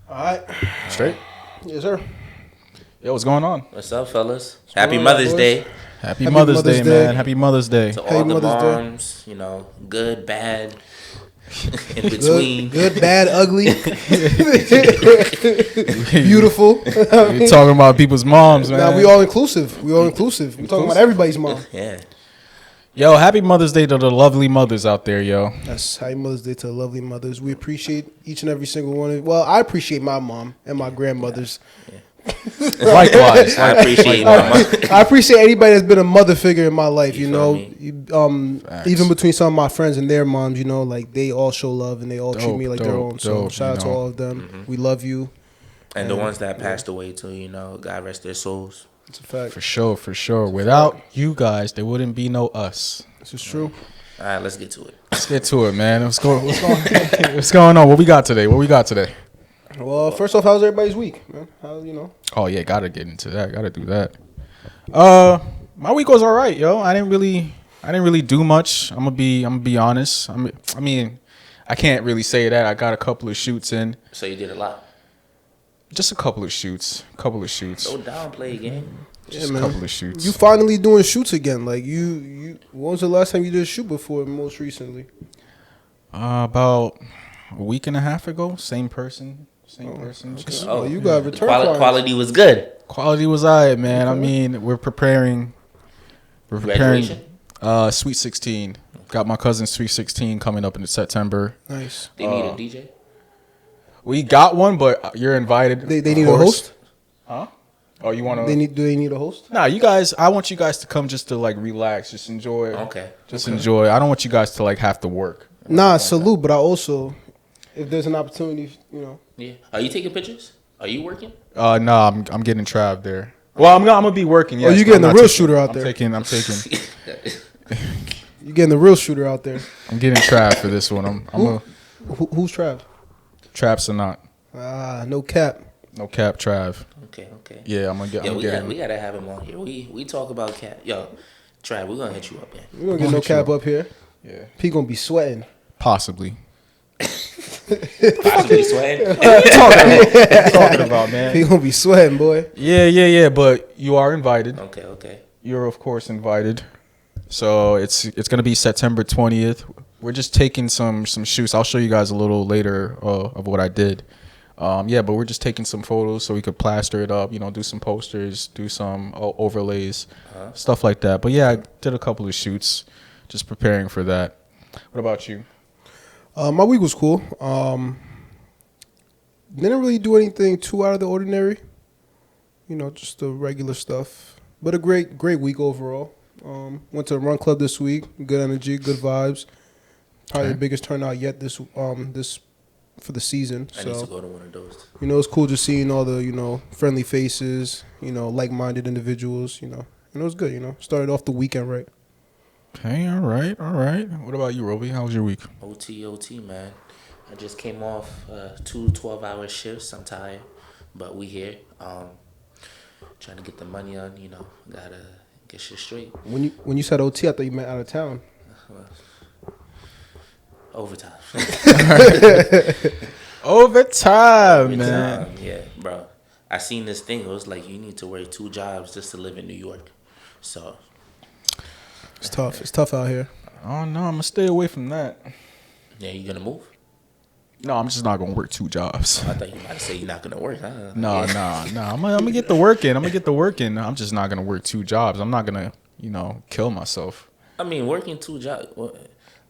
All right. Straight? Yes, sir. Yo, what's going on? What's up, fellas? going Happy on, Mother's boys? Day Happy Happy Mother's Mother's Day, Day. man. Happy Mother's Day. to Happy all the Mother's Day. moms. Good, bad, in between. Good, bad, ugly, beautiful. We're talking about people's moms, man. Now we all inclusive. We all inclusive. We talking about everybody's mom. Yeah. Yo, happy Mother's Day to the lovely mothers out there, yo. That's Happy Mother's Day to the lovely mothers. We appreciate each and every single one. Well, I appreciate my mom and my grandmothers. Likewise. I appreciate my mom. I appreciate anybody that's been a mother figure in my life. You You feel know, me? Facts. even between some of my friends and their moms, you know, like they all show love and they all treat me like their own. So dope, shout out to you know. all of them. We love you. And the ones that passed away, too, God rest their souls. It's a fact. For sure, for sure. Without you guys, there wouldn't be no us. This is true. All right, let's get to it. Let's get to it, man. What's going on? What we got today? Well, first off, how's everybody's week, man? How you know? Oh yeah, gotta get into that. Gotta do that. My week was all right, yo. I didn't really do much. I'm gonna be honest. I mean, I can't really say that. I got a couple of shoots in. So you did a lot. Just a couple of shoots. Don't downplay, gang. Just Yeah, a man. couple of shoots. You finally doing shoots again? Like you. When was the last time you did a shoot before? Most recently. About a week and a half ago. Same person. Just Oh, you got return Quality was good. quality was alright, man. I mean, we're preparing. Graduation? Sweet 16. Got my cousin's Sweet 16 coming up in September. Nice. They need a DJ. We got one, but you're invited. They of need a course. host. Huh? Oh, you want to? Do they need a host? Nah, you guys. I want you guys to come just to like relax, just enjoy. Okay. Just enjoy. I don't want you guys to like have to work. Nah, salute. But I also, if there's an opportunity, you know. Yeah. Are you taking pictures? Are you working? No, I'm getting Trav there. Well, I'm gonna be working. Yes, you but getting I'm the not real taking- shooter out I'm there. I'm taking. You getting the real shooter out there. I'm getting Trav for this one. I'm a Who's Trav? Trav Sanat. No cap. No cap, Trav. Okay. Yeah, I'm gonna get. Yo, I'm we getting. gotta have him on here. We talk about cat. Yo, Trav, we're gonna hit you up, man. We don't get no cap up here. Yeah, P gonna be sweating. possibly. Possibly sweating. Talking about, man. P gonna be sweating, boy. Yeah. But you are invited. Okay. You're of course invited. So it's gonna be September 20th. We're just taking some shoots. I'll show you guys a little later of what I did. But we're just taking some photos so we could plaster it up. Do some posters, do some overlays, stuff like that. But yeah, I did a couple of shoots, just preparing for that. What about you? My week was cool. Didn't really do anything too out of the ordinary. Just the regular stuff. But a great week overall. Went to the run club this week. Good energy, good vibes. Probably the biggest turnout yet this for the season. I need to go to one of those. It's cool just seeing all the friendly faces. Like-minded individuals. And it was good. Started off the weekend right. Okay, all right. What about you, Roby? How was your week? OT, man. I just came off 2 12-hour shifts. I'm tired, but we here. Trying to get the money on. Gotta get shit straight. When you said OT, I thought you meant out of town. Overtime. Overtime, man. Yeah, bro. I seen this thing. It was like you need to work 2 jobs just to live in New York. So It's tough. It's tough out here. Oh no, I'm gonna stay away from that. yeah, you gonna move? No, I'm just not gonna work 2 jobs. I thought you might say you're not gonna work. Huh? No. I'm gonna get the work in. I'm just not gonna work 2 jobs. I'm not gonna, kill myself. I mean, working 2 jobs.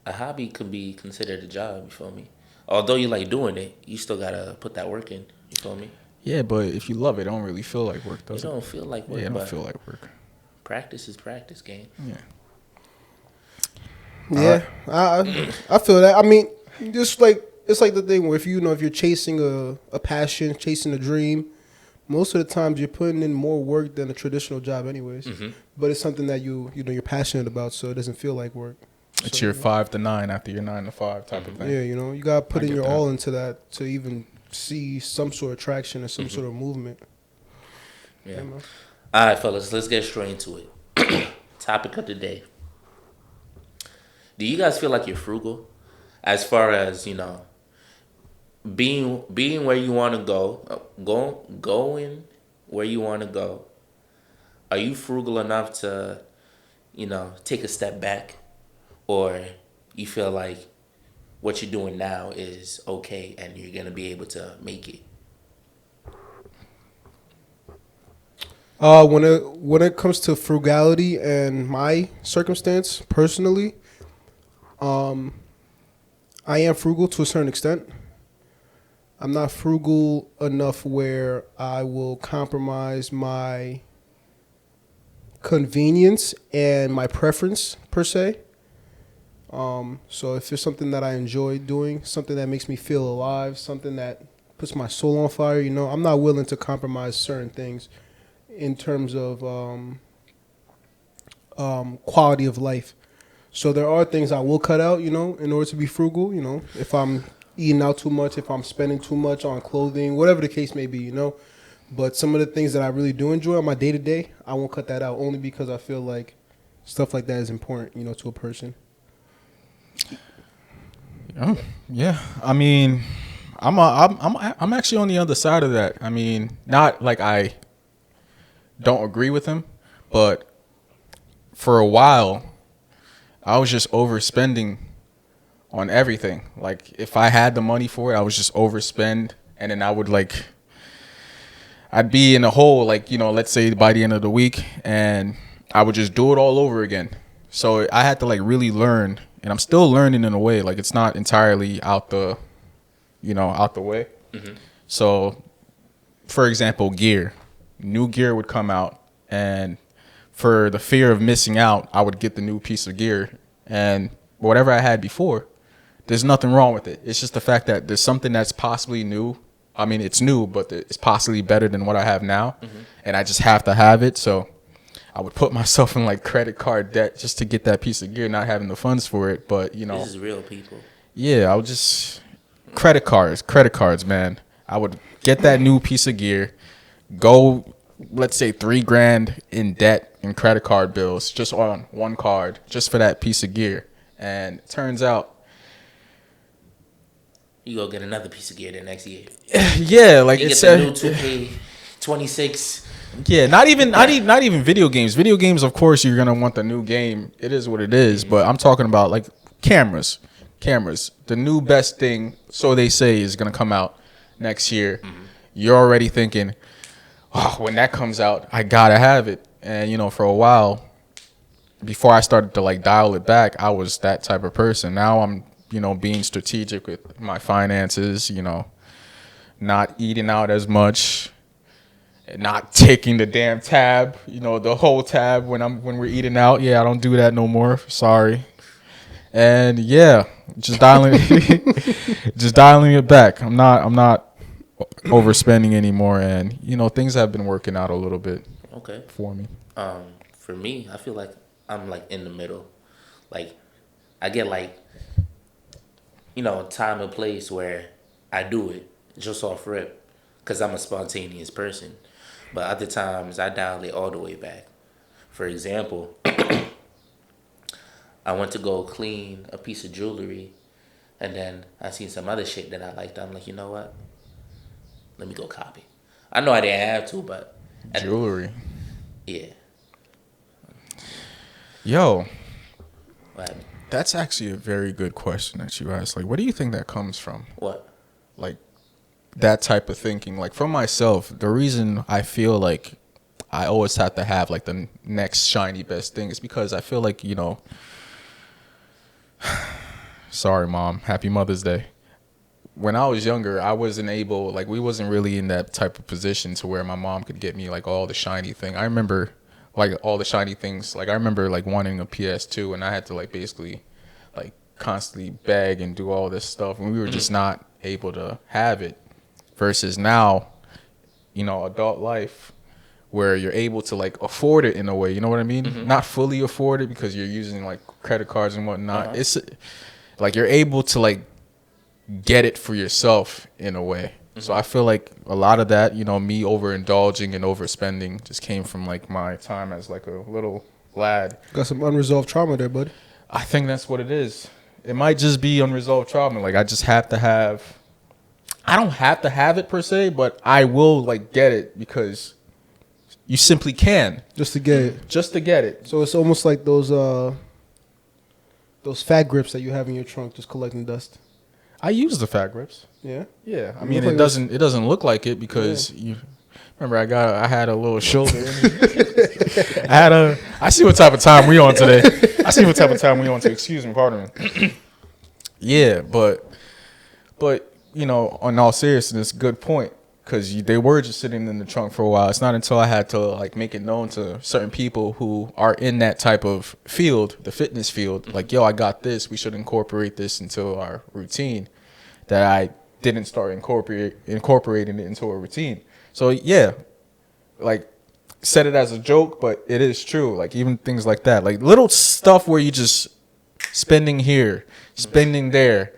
A hobby could be considered a job. You feel me? Although you like doing it, you still gotta put that work in. You feel me? Yeah, but if you love it, it don't really feel like work, does It it? don't feel like work. Yeah, it but don't feel like work. practice is practice, game. Yeah. Yeah, I feel that. I mean, just like it's like the thing where if you're chasing a passion, chasing a dream, most of the times you're putting in more work than a traditional job, anyways. Mm-hmm. But it's something that you're passionate about, so it doesn't feel like work. It's So, your 5 to 9 after your 9 to 5 type of thing. Yeah, you gotta put I in get your that. all into that to even see some sort of traction and some sort of movement. Yeah. man. All right, fellas, let's get straight into it. Topic of the day. Do you guys feel like you're frugal? As far as, being where you want to go, going where you want to go. Are you frugal enough to, take a step back, or you feel like what you're doing now is okay and you're gonna be able to make it? When it comes to frugality and my circumstance personally, I am frugal to a certain extent. I'm not frugal enough where I will compromise my convenience and my preference per se. So if it's something that I enjoy doing, something that makes me feel alive, something that puts my soul on fire, I'm not willing to compromise certain things in terms of quality of life. So there are things I will cut out, in order to be frugal. If I'm eating out too much, if I'm spending too much on clothing, whatever the case may be. But some of the things that I really do enjoy on my day to day, I won't cut that out only because I feel like stuff like that is important, to a person. Oh, yeah. I mean, I'm actually on the other side of that. I mean, not like I don't agree with him, but for a while, I was just overspending on everything. Like if I had the money for it, I was just overspend, and then I'd be in a hole. Like let's say by the end of the week, and I would just do it all over again. So I had to like really learn, and I'm still learning in a way. Like it's not entirely out the way. Mm-hmm. So, for example, new gear would come out, and for the fear of missing out, I would get the new piece of gear, and whatever I had before, there's nothing wrong with it. It's just the fact that there's something that's possibly new. I mean, it's new, but it's possibly better than what I have now, and I just have to have it. So I would put myself in like credit card debt just to get that piece of gear, not having the funds for it. But this is real, people. Yeah, I would just credit cards, man. I would get that new piece of gear, go, let's say $3,000 in debt in credit card bills just on one card, just for that piece of gear. And it turns out, you go get another piece of gear the next year. Yeah, like you get the new 2K26. Yeah, not even video games. Video games, of course, you're gonna want the new game. It is what it is. But I'm talking about like cameras. The new best thing, so they say, is gonna come out next year. You're already thinking, oh, when that comes out, I gotta have it. And for a while, before I started to like dial it back, I was that type of person. Now I'm being strategic with my finances. Not eating out as much. Not taking the damn tab, the whole tab when we're eating out. Yeah, I don't do that no more. Sorry. And yeah, just dialing it back. I'm not overspending anymore, and things have been working out a little bit. Okay. For me. For me, I feel like I'm like in the middle. Like I get like time and place where I do it just off rip because I'm a spontaneous person. But other times I dial it all the way back. For example, I went to go clean a piece of jewelry, and then I seen some other shit that I liked. I'm like, you know what? Let me go copy. I know I didn't have to, but jewelry. Yeah. Yo. What happened? That's actually a very good question that you asked. Like, where do you think that comes from? What? Like, that type of thinking. Like, for myself, the reason I feel like I always have to have like the next shiny best thing is because I feel like sorry mom, happy Mother's Day. When I was younger, I wasn't able, like, we wasn't really in that type of position to where my mom could get me like all the shiny thing. I remember like all the shiny things. Like I remember like wanting a PS2, and I had to like basically like constantly beg and do all this stuff, and we were just not able to have it. Versus now, adult life, where you're able to like afford it in a way, you know what I mean? Not fully afford it because you're using like credit cards and whatnot. It's like you're able to like get it for yourself in a way. So I feel like a lot of that, me overindulging and overspending just came from like my time as like a little lad. Got some unresolved trauma there, bud. I think that's what it is. It might just be unresolved trauma. Like I just have to have I don't have to have it per se, but I will like get it because you simply can Just to get it. just to get it. So it's almost like those fat grips that you have in your trunk just collecting dust. I use the fat grips. Yeah. Yeah, I You mean look it like doesn't look like it because you remember I had a little shoulder. I see what type of time we on today. Excuse me, pardon me. Yeah, but you know, on all seriousness, good point. Because they were just sitting in the trunk for a while. It's not until I had to like make it known to certain people who are in that type of field, the fitness field, like, yo, I got this. We should incorporate this into our routine. That I didn't start incorporating it into a routine. So yeah, like said it as a joke, but it is true. Like even things like that, like little stuff where you just spending here, spending there,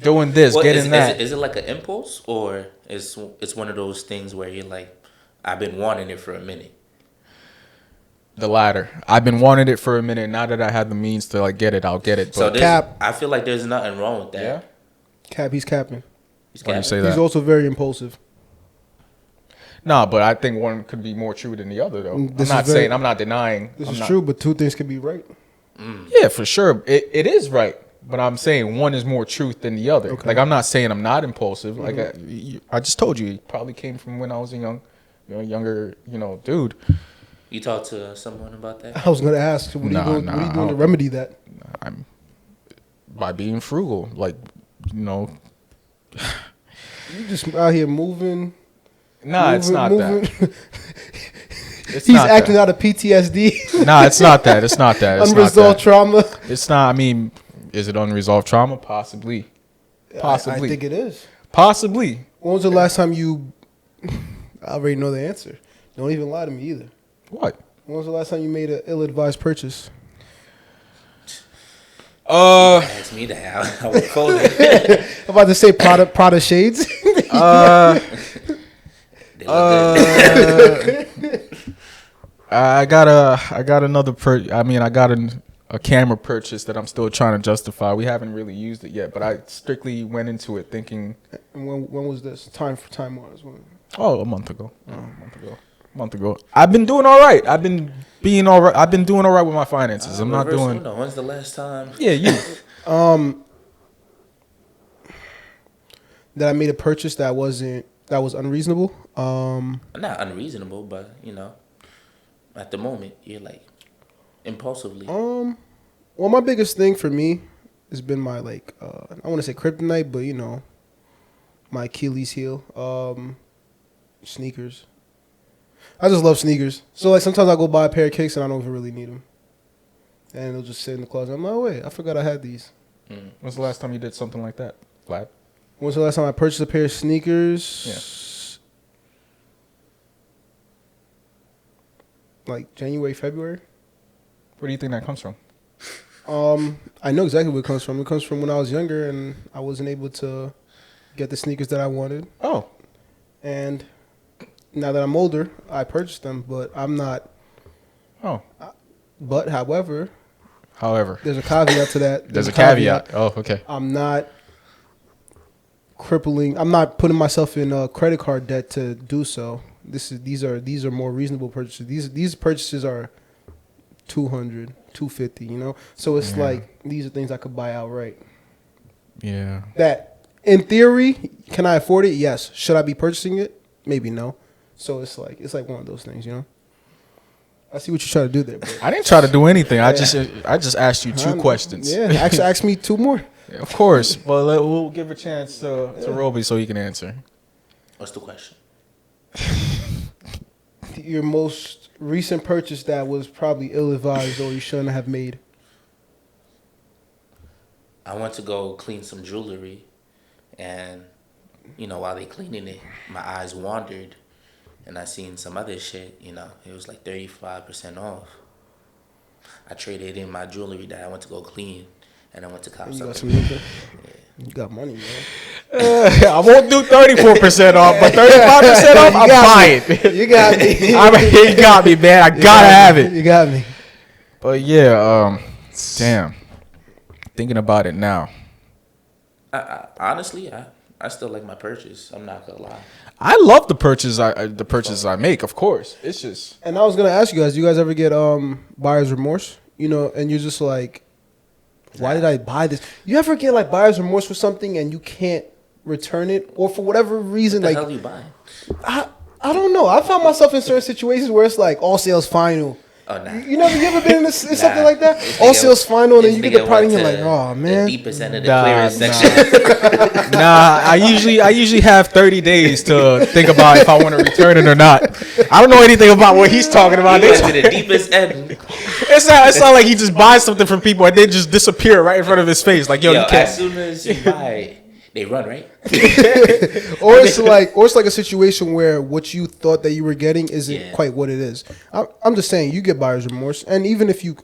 doing this, Well, getting that. Is it like an impulse, or it's one of those things where you're like, I've been wanting it for a minute? The latter. I've been wanting it for a minute. Now that I have the means to like get it, I'll get it. So But Cap. I feel like there's nothing wrong with that. yeah, Cap, he's capping. He's why do you capping. say He's that? also very impulsive. Nah, but I think one could be more true than the other, though. This I'm is not saying. I'm not denying. This I'm is not- true, but two things can be right. Yeah, for sure. It is right. But I'm saying one is more truth than the other. Okay. Like I'm not saying I'm not impulsive. Like I just told you, it probably came from when I was a younger, dude. You talked to someone about that? I was gonna ask, what Nah, are you doing? nah, What are you I doing to don't- remedy that? I'm by being frugal. Like, You just out here moving. nah, it's not that. It's He's not acting that. out of PTSD, Nah, it's not that. It's not that. It's not unresolved that. trauma. It's not. I mean, is it unresolved trauma? Possibly. Possibly. I think it is. Possibly. When was the last time you? I already know the answer. Don't even lie to me either. What? When was the last time you made an ill-advised purchase? Ask me to have. I would fold it. I'm about to say Prada shades. They look good. I got another I got a camera purchase that I'm still trying to justify. We haven't really used it yet, but I strictly went into it thinking. And when was this? Time wise. Oh, a month ago. A month ago. I've been doing all right. I've been doing all right with my finances. I'm not Reverse doing. Uno. When's the last time? Yeah, you. That I made a purchase that was unreasonable. Not unreasonable, but at the moment you're like impulsively. Well, my biggest thing for me has been my I want to say kryptonite, but my Achilles heel. Sneakers. I just love sneakers. So like sometimes I go buy a pair of kicks and I don't even really need them, and they'll just sit in the closet. I'm like, oh, wait, I forgot I had these. When's the last time you did something like that, Vlad? When's the last time I purchased a pair of sneakers? Yeah. Like January, February. Where do you think that comes from? I know exactly where it comes from. It comes from when I was younger and I wasn't able to get the sneakers that I wanted. Oh, And now that I'm older, I purchased them, but I'm not. oh. But however, there's a caveat to that. There's a caveat. Oh, okay. I'm not I'm not putting myself in a credit card debt to do so. These are more reasonable purchases. These purchases are $200, $250, So it's like these are things I could buy outright. Yeah. That in theory, can I afford it? Yes. Should I be purchasing it? Maybe no. So it's like one of those things, I see what you're trying to do there, bro. I didn't try to do anything. I just asked you two questions. Yeah, ask me two more. Of course, but we'll give a chance to Roby so he can answer. What's the question? Your most recent purchase that was probably ill-advised or you shouldn't have made. I went to go clean some jewelry, and while they cleaning it, my eyes wandered, and I seen some other shit. It was like 35% off. I traded in my jewelry that I went to go clean, and I went to cop You got something. some liquor. You got money, man. I won't do 34% off, but 35% off, I'm buying. You got me. He got me, man. I gotta have it. You got me. But yeah, damn. Thinking about it now. Honestly, I still like my purchase. I'm not gonna lie. I love the purchases I make. Of course, it's just And I was gonna ask you guys, do you guys ever get buyer's remorse? You know, and you're just like, why did I buy this? You ever get like buyer's remorse for something and you can't return it, or for whatever reason, What the like hell you buying? I don't know. I found myself in certain situations where it's like all sales final. Oh, nah. You ever been in this, something Nah. like that? This All nigga- sales final, and then this you get the nigga product, and went you're like, to oh man. the deepest end of the Nah, clearance nah. section. nah. I usually have 30 days to think about if I want to return it or not. I don't know anything about what he's talking about. He went to the deepest end. It's not like he just buys something from people and they just disappear right in front of his face. Like, yo, you As can't. soon as you buy it, they run, right? Or it's like a situation where what you thought that you were getting isn't Yeah. quite what it is. I'm just saying you get buyer's remorse, and even if you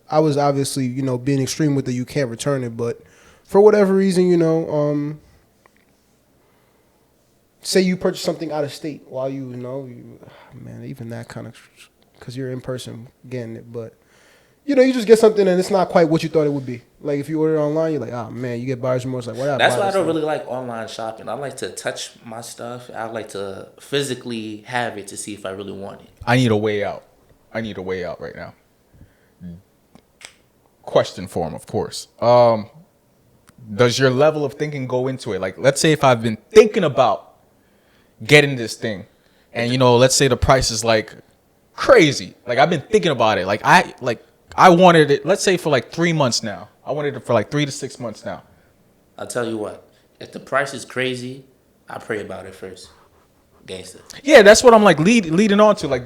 I was obviously being extreme with it, you can't return it, but for whatever reason, say you purchase something out of state while man, even that kind of, because you're in person getting it, but you just get something and it's not quite what you thought it would be. Like if you order it online, you're like, oh man, you get buyer's remorse. Like, what? That's why I don't really like online shopping. I like to touch my stuff. I like to physically have it to see if I really want it. I need a way out. I need a way out right now. Question form, of course. Does your level of thinking go into it? Like, let's say if I've been thinking about getting this thing, and let's say the price is like crazy. Like I've been thinking about it. I wanted it. Let's say for like 3 months now. I wanted it for like 3 to 6 months now. I'll tell you what. If the price is crazy, I pray about it first. Gangster. Yeah, that's what I'm like leading on to. I've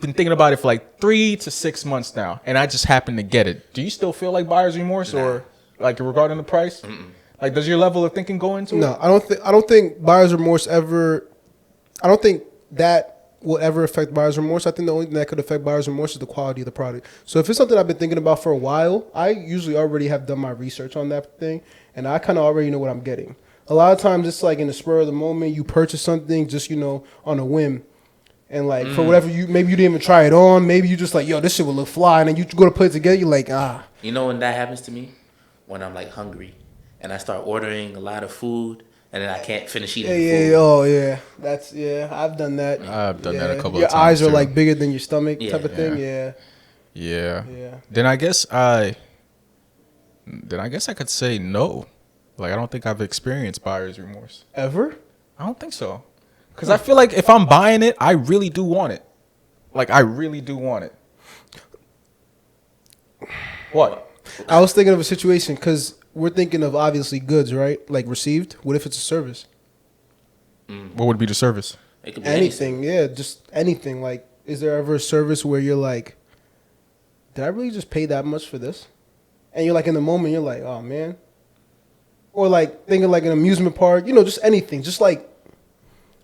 been thinking about it for like 3 to 6 months now, and I just happened to get it. Do you still feel like buyer's remorse or like regarding the price? Mm-mm. Like, does your level of thinking go into it? No, I don't think buyer's remorse ever. I don't think that will ever affect buyer's remorse. I think the only thing that could affect buyer's remorse is the quality of the product. So if it's something I've been thinking about for a while, I usually already have done my research on that thing, and I kind of already know what I'm getting. A lot of times it's like in the spur of the moment, you purchase something just on a whim, and like for whatever maybe you didn't even try it on, maybe you just like, yo, this shit will look fly, and then you go to put it together, you're like, You know when that happens to me? When I'm like hungry and I start ordering a lot of food and then I can't finish eating the food. oh yeah, I've done that. I've done that a couple Your of times. Your eyes are too. like bigger than your stomach type of Yeah. thing. Yeah. Yeah. Then I guess I could say no. Like, I don't think I've experienced buyer's remorse. Ever? I don't think so. Because I feel like if I'm buying it, I really do want it. Like, I really do want it. What? I was thinking of a situation because we're thinking of obviously goods, right? Like received. What if it's a service? What would be the service? It could be Anything, yeah, just anything. Like, is there ever a service where you're like, did I really just pay that much for this? And you're like in the moment, you're like, oh man. Or like thinking like an amusement park, just anything, just like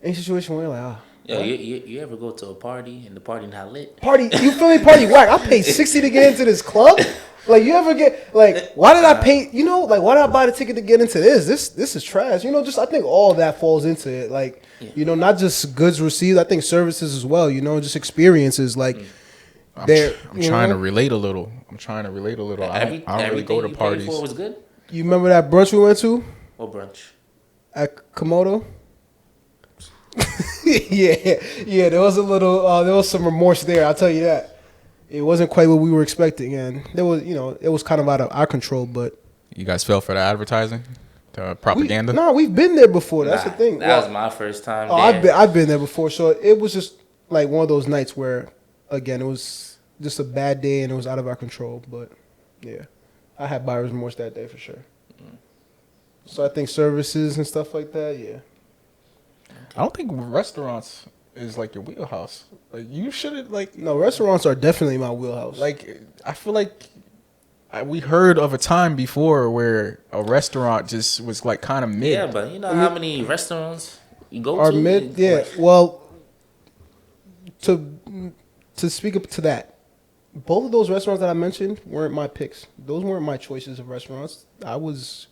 any situation where you're like, Yo, you ever go to a party and the party not lit? party, you feel me? Party whack. I paid $60 to get into this club. Like, you ever get like, why did I pay? Like, why did I buy the ticket to get into this? This is trash. Just I think all of that falls into it. Like, not just goods received. I think services as well. Just experiences. Like, I'm trying to relate a little. I don't really go to parties. Everything was good. You remember that brunch we went to What brunch? at Komodo? yeah. There was there was some remorse there. I'll tell you that. It wasn't quite what we were expecting, and there was, it was kind of out of our control. But You guys fell for the advertising, the propaganda. we've been there before. That's the thing. That was my first time. Oh, I've been there before, so it was just like one of those nights where, again, it was just a bad day and it was out of our control. But yeah, I had buyer's remorse that day for sure. So I think services and stuff like that, yeah. I don't think restaurants is like your wheelhouse. Like, you shouldn't like. No, restaurants are definitely my wheelhouse. Like, I feel like we heard of a time before where a restaurant just was like kind of mid. Yeah, but you know how many restaurants you go are to? mid, yeah. Well, to speak up to that, both of those restaurants that I mentioned weren't my picks. Those weren't my choices of restaurants. I was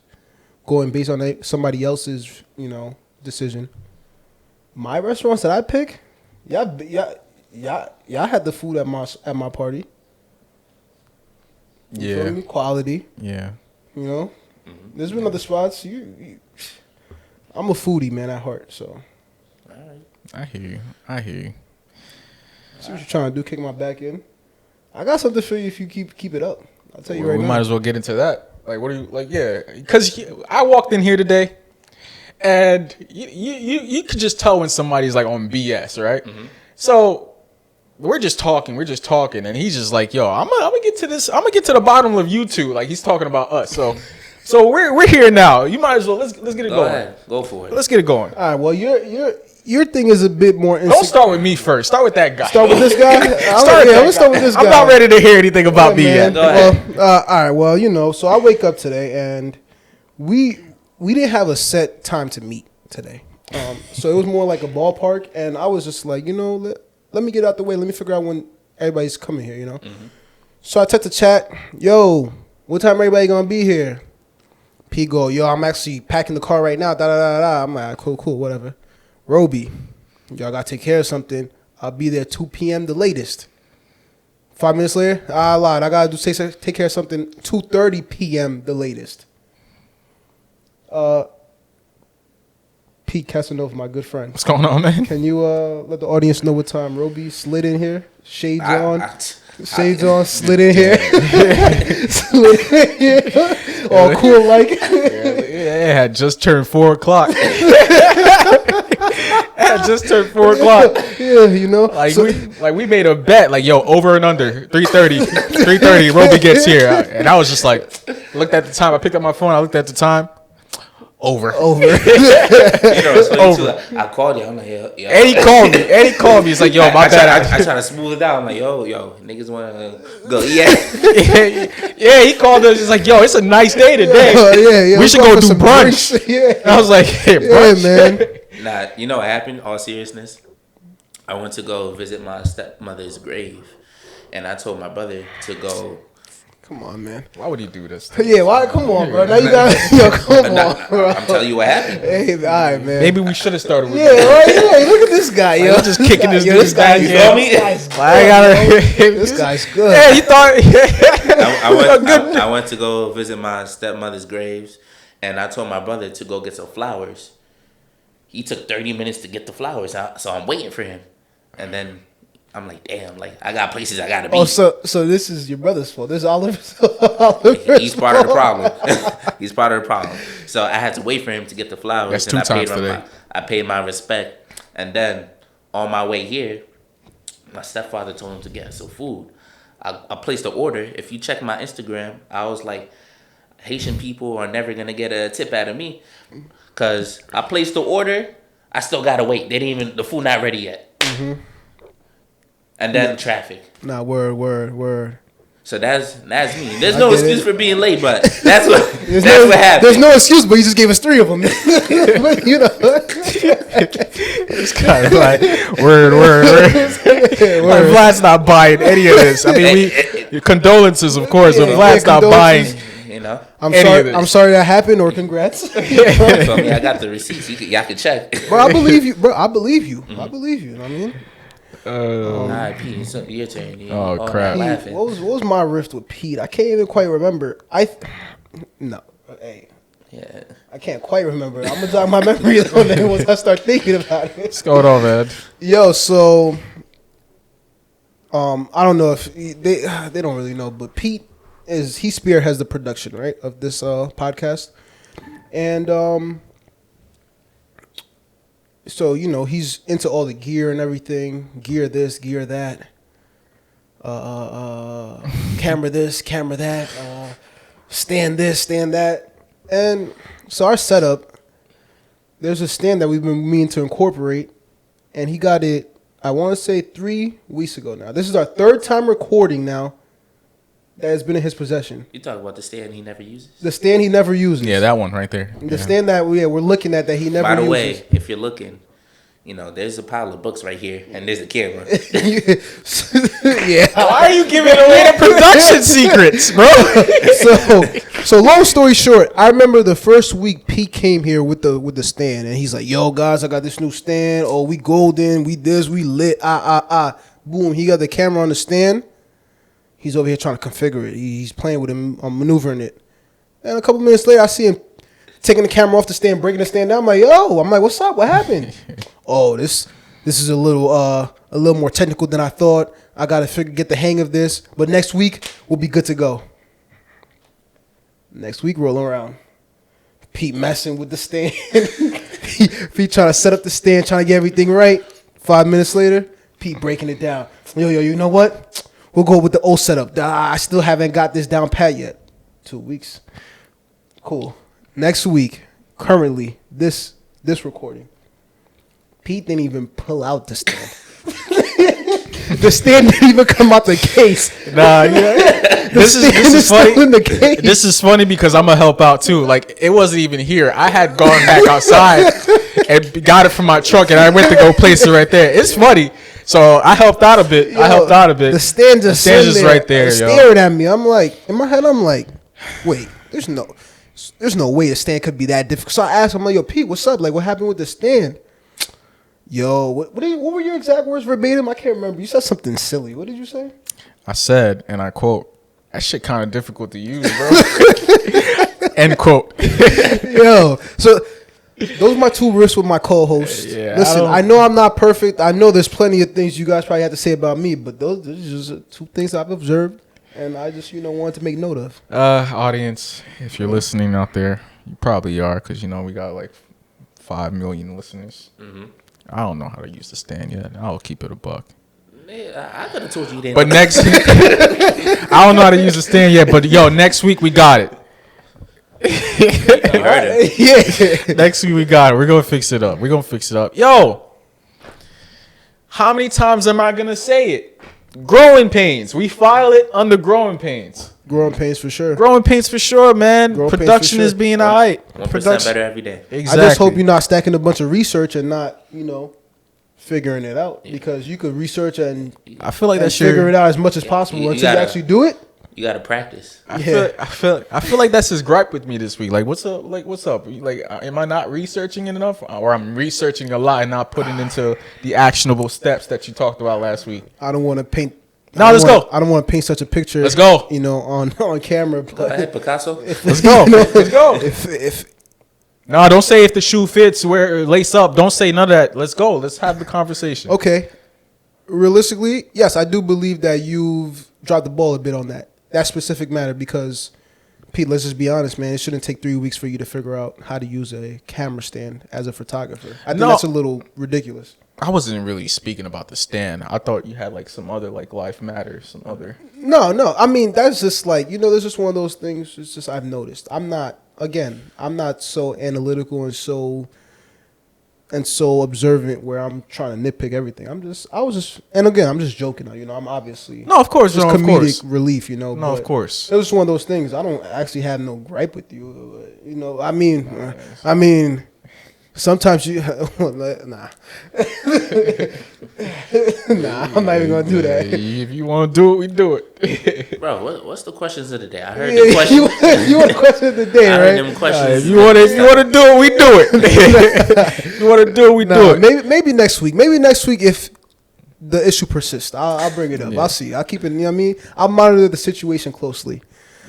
going based on somebody else's, decision. My restaurants that I pick, y'all had the food at my party. You feel me? Quality. Yeah. There's been other spots. I'm a foodie, man, at heart. So. I hear you. See what you're trying to do? Kick my back in. I got something for you if you keep it up. I'll tell you right now. We might as well get into that. Like, what are you like? Yeah, because I walked in here today, and you could just tell when somebody's like on BS, right? Mm-hmm. So we're just talking, and he's just like, "Yo, I'm gonna get to this. I'm gonna get to the bottom of you two." Like he's talking about us. So we're here now. You might as well let's get it going. Ahead. Go for it. Let's get it going. All right. Well, your thing is a bit more. Don't start with me first. Start with that guy. Start with this guy. Let's start with this guy. I'm not ready to hear anything about me yet. Go ahead. All right. Well, so I wake up today and we didn't have a set time to meet today. So it was more like a ballpark, and I was just like, let me get out the way. Let me figure out when everybody's coming here. Mm-hmm. So I text the chat. Yo, what time everybody gonna be here? P go, yo, I'm actually packing the car right now. Da da da da. I'm like, cool, whatever. Roby, y'all gotta take care of something. I'll be there 2 p.m. the latest. 5 minutes later, I lied. I gotta take care of something 2:30 p.m. the latest. Pete Casanova, my good friend. What's going on, man? Can you let the audience know what time Roby slid in here? Shades on, slid in here. Slid in here. All cool like. It had just turned 4 o'clock. Just turned 4 o'clock. Yeah, we made a bet, like, yo, over and under 3:30, Roby gets here, and I was just like, looked at the time. I picked up my phone. I looked at the time. Over. It's funny too. I called you. I'm like, yo. And he called me. He's like, yo, my bad. I try to smooth it out. I'm like, yo, niggas want to go. Yeah. He called us. He's like, yo, it's a nice day today. We should go do brunch. Yeah. I was like, hey, brunch. Yeah, man. Nah, you know what happened? All seriousness, I went to go visit my stepmother's grave, and I told my brother to go. Come on, man. Why would he do this? Yeah, why? Come on, bro. Now you got come on, bro. I'm telling you what happened. Hey, all right, man. Maybe we should have started with right. Yeah, look at this guy, yo. Just kicking this dude's back. You feel me? This guy's good. Yeah, you thought. I went to go visit my stepmother's graves, and I told my brother to go get some flowers. He took 30 minutes to get the flowers out, so I'm waiting for him. And then I'm like, damn, like I got places I gotta be. Oh, so this is your brother's fault. This is Oliver's He's part of the problem. He's part of the problem. So I had to wait for him to get the flowers. That's 2 times today. I paid my respect. And then on my way here, my stepfather told him to get some food. I placed the order. If you check my Instagram, I was like, Haitian people are never gonna get a tip out of me. Cause I placed the order, I still gotta wait. The food not ready yet. Mm-hmm. And then traffic. Nah, word. So that's me. There's no excuse for being late, but that's what what happened. There's no excuse, but you just gave us 3 of them. But, It's kind of like word. Like, Vlad's not buying any of this. I mean, condolences, of course, but Vlad's not buying. I'm sorry that happened, or congrats. So, I got the receipts. Y'all can check. Bro, I believe you. Mm-hmm. I believe you. You know what I mean? All right, Pete, so your turn. Oh, crap. Pete, what was my rift with Pete? I can't even quite remember. No. Hey. Yeah. I can't quite remember. I'm gonna jog my memory once I start thinking about it. What's going on, man? Yo, so I don't know if they don't really know, but Pete he spearheads the production, right, of this podcast, and so he's into all the gear and everything, gear this, gear that, camera this, camera that, stand this, stand that, and so our setup, there's a stand that we've been meaning to incorporate, and he got it, I want to say 3 weeks ago now. This is our 3rd time recording now that has been in his possession. You talk about the stand he never uses? The stand he never uses. Yeah, that one right there. The stand that we're looking at that he never uses. By the way, if you're looking, there's a pile of books right here, and there's a camera. Yeah. Why are you giving away the production secrets, bro? So long story short, I remember the first week Pete came here with the stand, and he's like, "Yo, guys, I got this new stand. Oh, we golden. We this. We lit. Boom. He got the camera on the stand. He's over here trying to configure it. He's playing with him, maneuvering it. And a couple minutes later, I see him taking the camera off the stand, breaking the stand down. I'm like, yo, what's up? What happened? Oh, this is a little more technical than I thought. I gotta get the hang of this. But next week we'll be good to go. Next week rolling around, Pete messing with the stand. Pete trying to set up the stand, trying to get everything right. 5 minutes later, Pete breaking it down. Yo, you know what? We'll go with the old setup. I still haven't got this down pat yet. 2 weeks. Cool. Next week, currently, this recording, Pete didn't even pull out the stand. The stand didn't even come out the case. Nah, yeah. This is funny. In the case. This is funny because I'm gonna help out too. Like it wasn't even here. I had gone back outside and got it from my truck, and I went to go place it right there. It's funny. So I helped out a bit. The stand just right there, staring at me. I'm like, in my head, I'm like, wait, there's no way the stand could be that difficult. So I asked him, I'm like, yo, Pete, what's up? Like, what happened with the stand? Yo, what were your exact words verbatim? I can't remember. You said something silly. What did you say? I said, and I quote, "That shit kind of difficult to use, bro." End quote. Yo, so those are my 2 risks with my co-host. Yeah, Listen, I know I'm not perfect. I know there's plenty of things you guys probably have to say about me, but those are just 2 things I've observed, and I just wanted to make note of. Audience, if you're listening out there, you probably are, because we got like 5 million listeners. Mm-hmm. I don't know how to use the stand yet. I'll keep it a buck. I could have told you didn't. But next, I don't know how to use the stand yet. But yo, next week we got it. Yeah. Next week we got it. We're gonna fix it up. Yo, how many times am I gonna say it? Growing pains. We file it under growing pains. Growing pains for sure. Growing pains for sure, man. Growing pains Production for sure. is being all right. 1% better every day. Exactly. I just hope you're not stacking a bunch of research and not, figuring it out. Because you could research and I feel like and that's figure it out as much as possible until you actually do it. You got to practice. I feel like that's his gripe with me this week. Like, what's up? Like, am I not researching it enough, or I'm researching a lot and not putting into the actionable steps that you talked about last week? I don't want to paint. Let's go. I don't want to paint such a picture. Let's go. On camera. Go ahead, Picasso. Let's go. Let's go. If No, don't say if the shoe fits, wear lace up. Don't say none of that. Let's go. Let's have the conversation. Okay. Realistically, yes, I do believe that you've dropped the ball a bit on that specific matter because, Pete, let's just be honest, man. It shouldn't take 3 weeks for you to figure out how to use a camera stand as a photographer. I think that's a little ridiculous. I wasn't really speaking about the stand. I thought you had like some other like life matters, some other. No. I mean, that's just like, there's just one of those things. It's just I've noticed. I'm not so analytical and so observant where I'm trying to nitpick everything. And again, I'm just joking. I'm obviously No, of course, just no, of comedic course. relief. No, of course. It was just one of those things. I don't actually have no gripe with you. I mean. Sometimes you, nah, nah, I'm not even gonna do that. If you want to do it, we do it. Bro, what's the questions of the day? I heard the question. You want the question of the day, I right? heard them questions. If you want to do it, we do it. You want to do it, we do it. Maybe next week. Maybe next week if the issue persists, I'll bring it up. Yeah. I'll see. I'll keep it. I'll monitor the situation closely.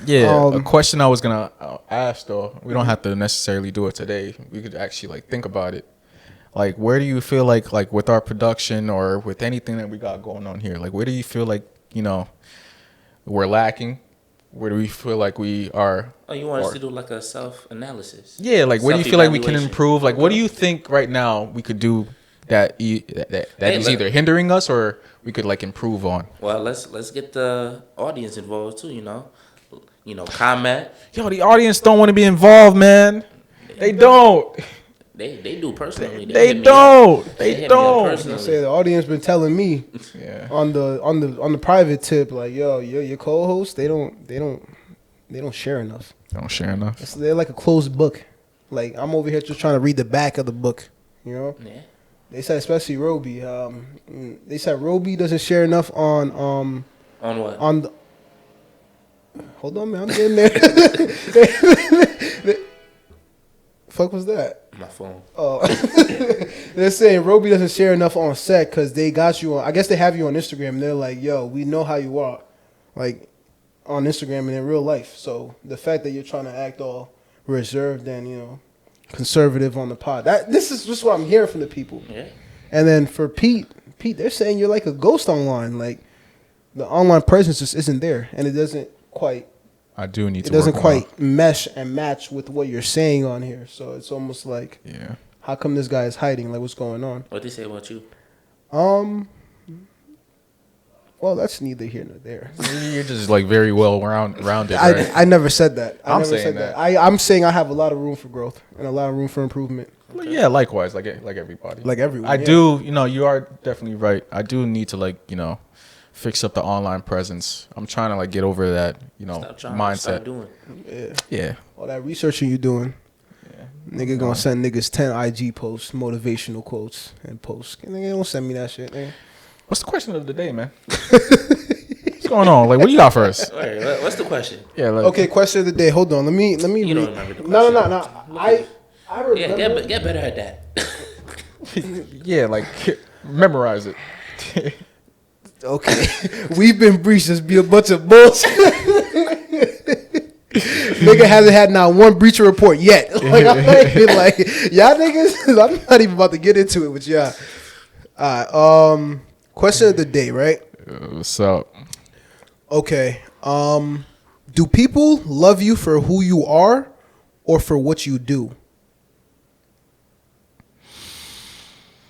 Yeah, a question I was gonna ask though. We don't have to necessarily do it today. We could actually like think about it. Like, where do you feel like with our production or with anything that we got going on here? Like, where do you feel like we're lacking? Where do we feel like we are? Oh, you want us to do like a self-analysis? Yeah, like where do you feel like we can improve? Like, what do you think right now we could do that is either hindering us or we could like improve on? Well, let's get the audience involved too. Comment. Yo, the audience don't want to be involved, man. They don't. They do personally. They don't. I say the audience been telling me on the private tip, like, yo, your co-host, they don't share enough. They don't share enough. They're like a closed book. Like, I'm over here just trying to read the back of the book. Yeah. They said especially Roby. They said Roby doesn't share enough on what? On the. Hold on, man. I'm getting there. Fuck was that? My phone. Oh, they're saying Roby doesn't share enough on set because they got you on. I guess they have you on Instagram. And they're like, yo, we know how you are, like on Instagram and in real life. So the fact that you're trying to act all reserved and conservative on the pod. This is just what I'm hearing from the people. Yeah. And then for Pete, they're saying you're like a ghost online. Like the online presence just isn't there, and it doesn't quite. I do need It to. doesn't work quite mesh and match with what you're saying on here. So it's almost like, Yeah. how come this guy is hiding? Like, what's going on? What they say about you? Well, that's neither here nor there. You're just like very well rounded, right? I never said that. I'm never saying said that. I'm saying I have a lot of room for growth and a lot of room for improvement. Well, yeah, likewise, like everybody. Like everyone. I yeah. do, you are definitely right. I do need to fix up the online presence. I'm trying to get over that, Stop trying. mindset. Stop doing. Yeah. Yeah. All that researching you doing. Yeah. Nigga gonna send niggas 10 IG posts, motivational quotes, and posts. Nigga don't send me that shit, nigga. What's the question of the day, man? What's going on? What do you got for us? Wait, what's the question? Yeah. Okay, question of the day. Hold on. Let me. You don't remember the question. No. I remember. Yeah, get better at that. Yeah, memorize it. Okay, we've been breached. Just be a bunch of bullshit. Nigga hasn't had not one breacher report yet. I'm like y'all niggas. I'm not even about to get into it with y'all. All right. Question of the day, right? What's up? Okay. Do people love you for who you are, or for what you do?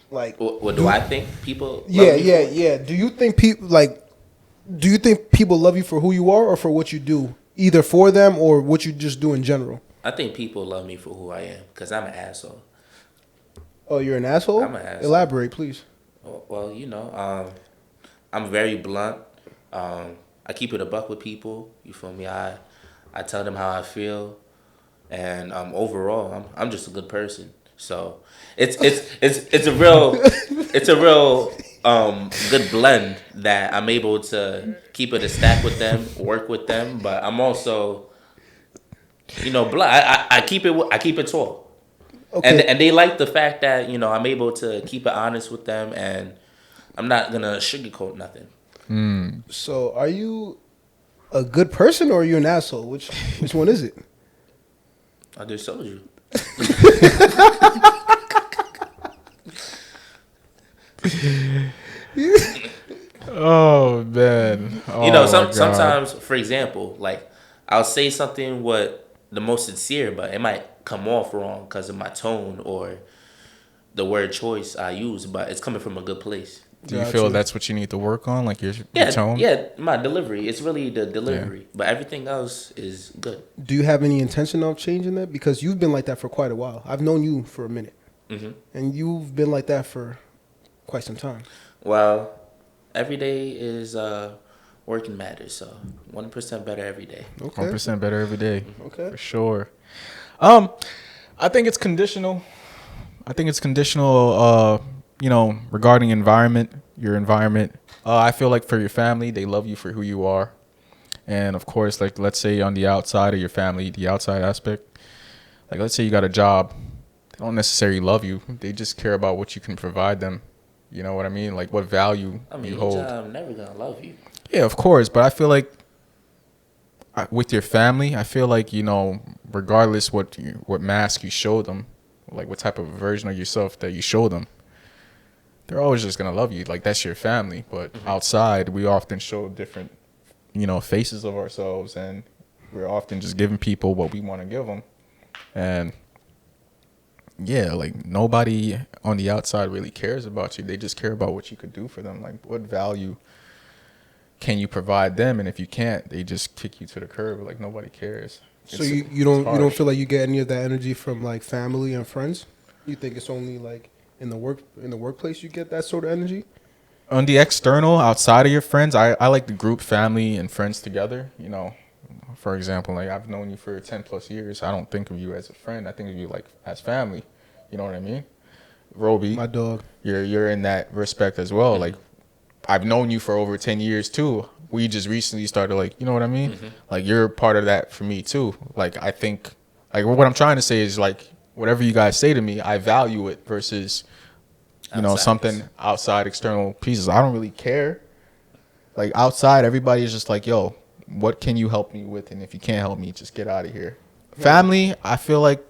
Like, What do I think people? Love yeah. me for? Do you think people Do you think people love you for who you are or for what you do, either for them or what you just do in general? I think people love me for who I am because I'm an asshole. Oh, you're an asshole? I'm an asshole. Elaborate, please. Well, I'm very blunt. I keep it a buck with people. You feel me? I tell them how I feel, and overall, I'm just a good person. So it's a real good blend that I'm able to keep it a stack with them, work with them, but I'm also, blunt. I keep it tall. Okay. And they like the fact that I'm able to keep it honest with them, and I'm not gonna sugarcoat nothing. So, are you a good person or are you an asshole? Which one is it? I just told you. Oh man. Oh, my God. Sometimes, for example, I'll say something the most sincere, but it might come off wrong because of my tone or the word choice I use, but it's coming from a good place. Do you feel that's what you need to work on, your tone? Yeah, my delivery. It's really the delivery, but everything else is good. Do you have any intention of changing that? Because you've been like that for quite a while. I've known you for a minute, and you've been like that for quite some time. Well, every day is working matters, so 1% better every day. Okay. 1% better every day. Okay. For sure. I think it's conditional. Regarding your environment. I feel like for your family, they love you for who you are. And of course, let's say on the outside of your family, the outside aspect, let's say you got a job, they don't necessarily love you. They just care about what you can provide them. You know what I mean? What value you hold. I'm never gonna love you. Yeah, of course. But I feel like with your family, I feel like, regardless what mask you show them, what type of version of yourself that you show them, they're always just going to love you. That's your family. But outside, we often show different, faces of ourselves. And we're often just giving people what we want to give them. And yeah, nobody on the outside really cares about you. They just care about what you could do for them. What value can you provide them? And if you can't, they just kick you to the curb. Nobody cares. So you don't feel like you get any of that energy from family and friends? You think it's only in the workplace you get that sort of energy? On the external, outside of your friends, I like to group family and friends together. For example, I've known you for 10 plus years. I don't think of you as a friend. I think of you as family. You know what I mean? Roby, my dog. You're in that respect as well. I've known you for over 10 years too. We just recently started you know what I mean? You're part of that for me too. I think what I'm trying to say is whatever you guys say to me, I value it versus something outside external pieces. I don't really care. Outside, everybody is just yo, what can you help me with? And if you can't help me, just get out of here. Family, I feel like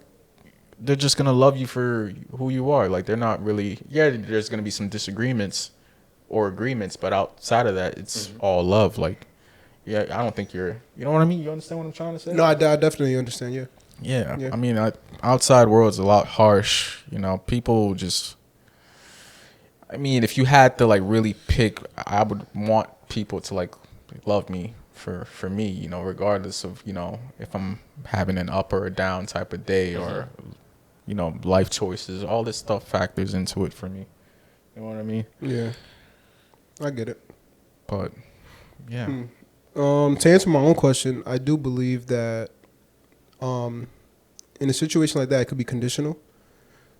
they're just gonna love you for who you are. Like they're not really. Yeah, there's gonna be some disagreements or agreements, but outside of that, it's all love. Like, yeah, I don't think you're. You know what I mean? You understand what I'm trying to say? No, I definitely understand. Yeah. Yeah, Yeah. I mean, outside world's a lot harsh. You know, people just. I mean, if you had to like really pick, I would want people to like love me for me. You know, regardless of if I'm having an up or a down type of day or life choices. All this stuff factors into it for me. You know what I mean? Yeah. I get it. But yeah. To answer my own question, I do believe that in a situation like that, it could be conditional.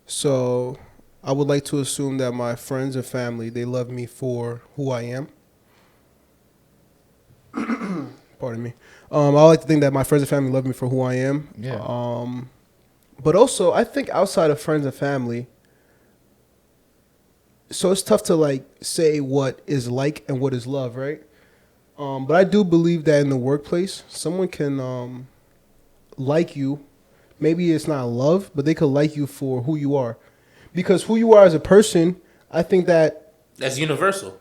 So I would like to assume that my friends and family, they love me for who I am. Pardon me. I like to think that my friends and family love me for who I am. Yeah. But also, I think outside of friends and family, so it's tough to like say what is like and what is love, right? But I do believe that in the workplace, someone can like you. Maybe it's not love, but they could like you for who you are. Because who you are as a person, I think that... That's universal.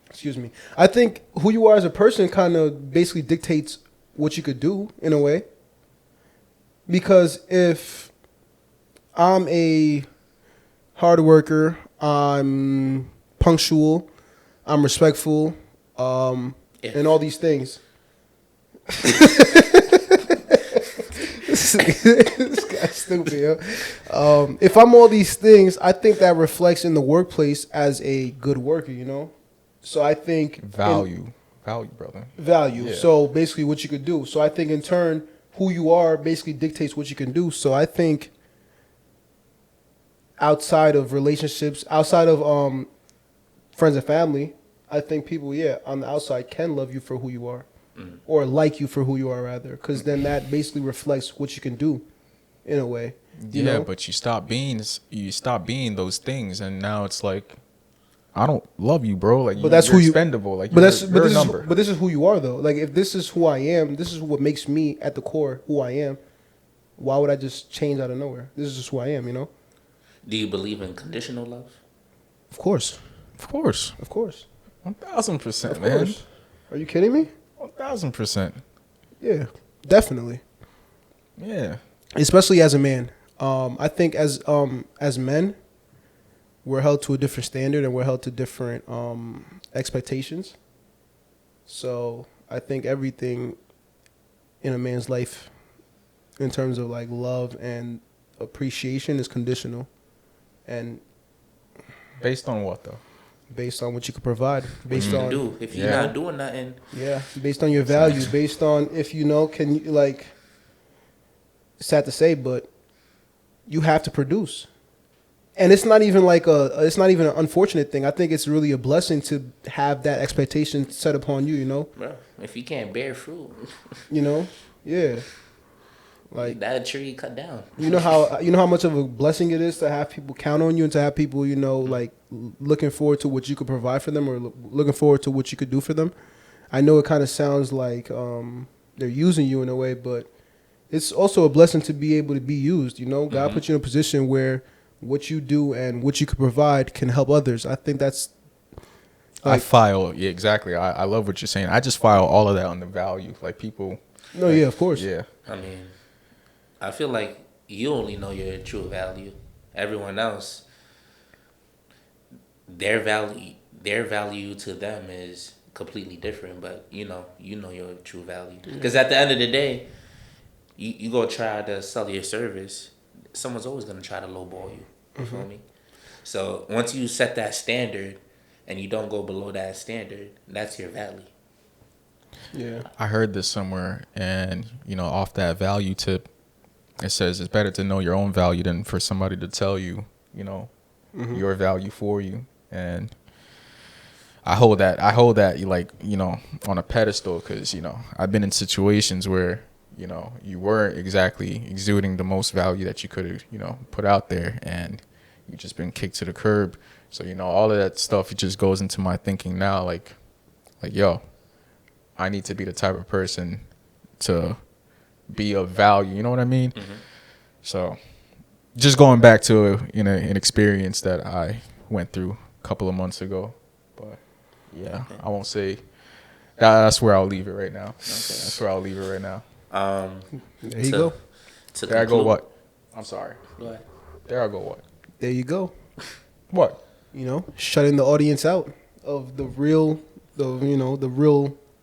Excuse me. I think who you are as a person kind of basically dictates what you could do in a way. Because if I'm a hard worker, I'm punctual, I'm respectful, and all these things. This guy's stupid, yo. If I'm all these things, I think that reflects in the workplace as a good worker, you know? So I think... Value, brother. Value. Yeah. So basically what you could do. So I think in turn, who you are basically dictates what you can do. So I think outside of relationships, outside of friends and family, I think people, on the outside can love you for who you are. Or like you for who you are, rather. Because then that basically reflects what you can do in a way. You know? But you stop being those things, and now it's like, I don't love you, bro. Like, But that's you're who you expendable. Like, but you're a number. but this is who you are though. Like if this is who I am, this is what makes me at the core who I am. Why would I just change out of nowhere? This is just who I am, you know? Do you believe in conditional love? Of course. Of course. 1000%, Of man. course. Are you kidding me? 1000%. Yeah, definitely. Yeah. Especially as a man. I think as men, we're held to a different standard and we're held to different expectations. So I think everything in a man's life in terms of like love and appreciation is conditional and Based on what though? based on what you could provide, based What on you do if you're Yeah. not doing nothing? based on your value, based on if you know, can you like, sad to say, but you have to produce. And it's not even like it's not even an unfortunate thing. I think it's really a blessing to have that expectation set upon you, you know? Bro, if you can't bear fruit, You know? Yeah. Like, that tree cut down. you know how much of a blessing it is to have people count on you and to have people, like looking forward to what you could provide for them or looking forward to what you could do for them. I know it kind of sounds like they're using you in a way, but it's also a blessing to be able to be used, you know? God put you in a position where what you do and what you could provide can help others. I think that's I file, yeah, exactly. I love what you're saying. I just file all of that on the value. Like people. No, yeah, of course. Yeah. I mean, I feel like you only know your true value. Everyone else, their value to them is completely different. But you know your true value. Because at the end of the day, you go try to sell your service, someone's always gonna try to lowball you. You feel me? So once you set that standard, and you don't go below that standard, that's your value. Yeah. I heard this somewhere, and off that value tip, it says it's better to know your own value than for somebody to tell you, your value for you. And I hold that like, on a pedestal because, I've been in situations where, you weren't exactly exuding the most value that you could have, put out there, and you just been kicked to the curb. So, all of that stuff, it just goes into my thinking now, like, yo, I need to be the type of person to be of value. You know what I mean? So, just going back to an experience that I went through a couple of months ago. But yeah, I won't say. That's where I'll leave it right now. That's where I'll leave it right now. There you go. There I go. What? I'm sorry. Go ahead. There I go. What? There you go. What? Shutting the audience out of the real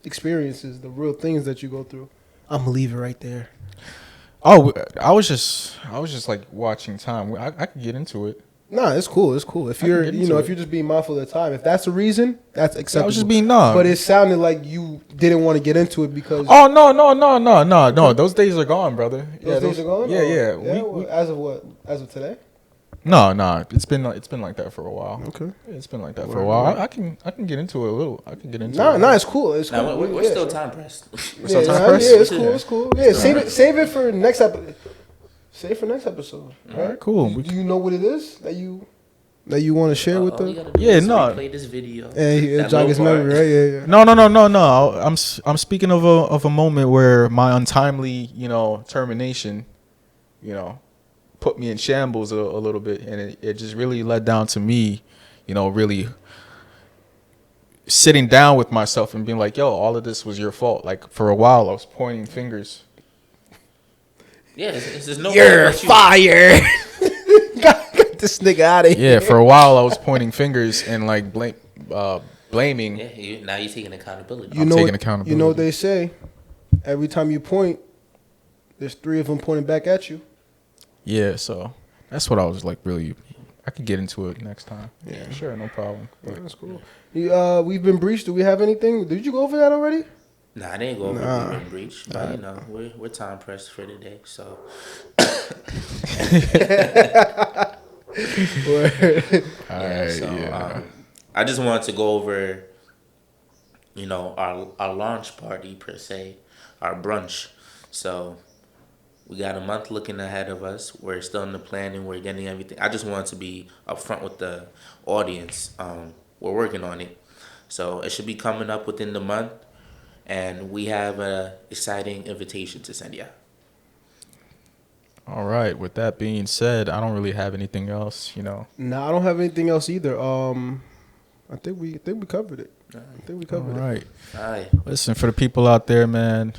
experiences, the real things that you go through. I'm gonna leave it right there. Oh, I was just like watching time. I could get into it. Nah, it's cool. It's cool. If you're, if you're just being mindful of the time, if that's the reason, that's acceptable. I was just being numb. But it sounded like you didn't want to get into it because. Oh no! Those days are gone, brother. Those days are gone. Yeah. We, as of what? As of today? No. It's been like that for a while. Okay. It's been like that for a while. I can get into it a little. I can get into it. No, it's cool. It's cool. Now, we're still time pressed. We're still time pressed? Yeah, it's cool. It's cool. Yeah, save it for next episode. Save it for next episode. All right, cool. Do you know what it is that you want to share with them? Play this video. Yeah, jog his memory, right? Yeah. No. I'm speaking of a moment where my untimely, termination, put me in shambles a little bit, and it just really led down to me, really sitting down with myself and being like, yo, all of this was your fault. Like, for a while, I was pointing fingers. Yeah, it's no. You're fired. Get this nigga out of here. Yeah, for a while, I was pointing fingers and like blaming. Yeah, now you're taking accountability. I'm taking accountability. You know what they say? Every time you point, there's 3 of them pointing back at you. Yeah, so that's what I was like. Really, I could get into it next time. Yeah, sure, no problem. Yeah, that's cool. We've been breached. Do we have anything? Did you go over that already? Nah, I didn't go over the breach, but we're time pressed for today, so. I just wanted to go over, our launch party per se, our brunch. So we got a month looking ahead of us. We're still in the planning. We're getting everything. I just wanted to be upfront with the audience. We're working on it, so it should be coming up within the month. And we have an exciting invitation to send you. All right. With that being said, I don't really have anything else. No, I don't have anything else either. I think we covered it. I think we covered it. All right. Listen, for the people out there, man.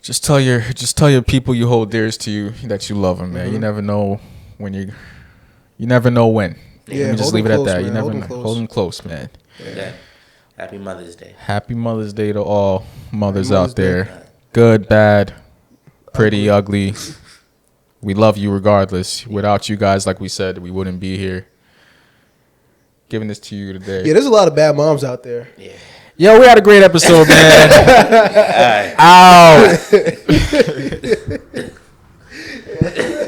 Just tell your people you hold dearest to you that you love them, man. Mm-hmm. You never know when you never know when. Yeah, let me just leave it at that. Man. You never know. Hold them close, man. Yeah. Happy Mother's Day. Happy Mother's Day to all mothers out there. Day. Good, bad, pretty, ugly. We love you regardless. Without you guys, like we said, we wouldn't be here. Giving this to you today. Yeah, there's a lot of bad moms out there. Yeah. Yo, we had a great episode, man. All right. Out.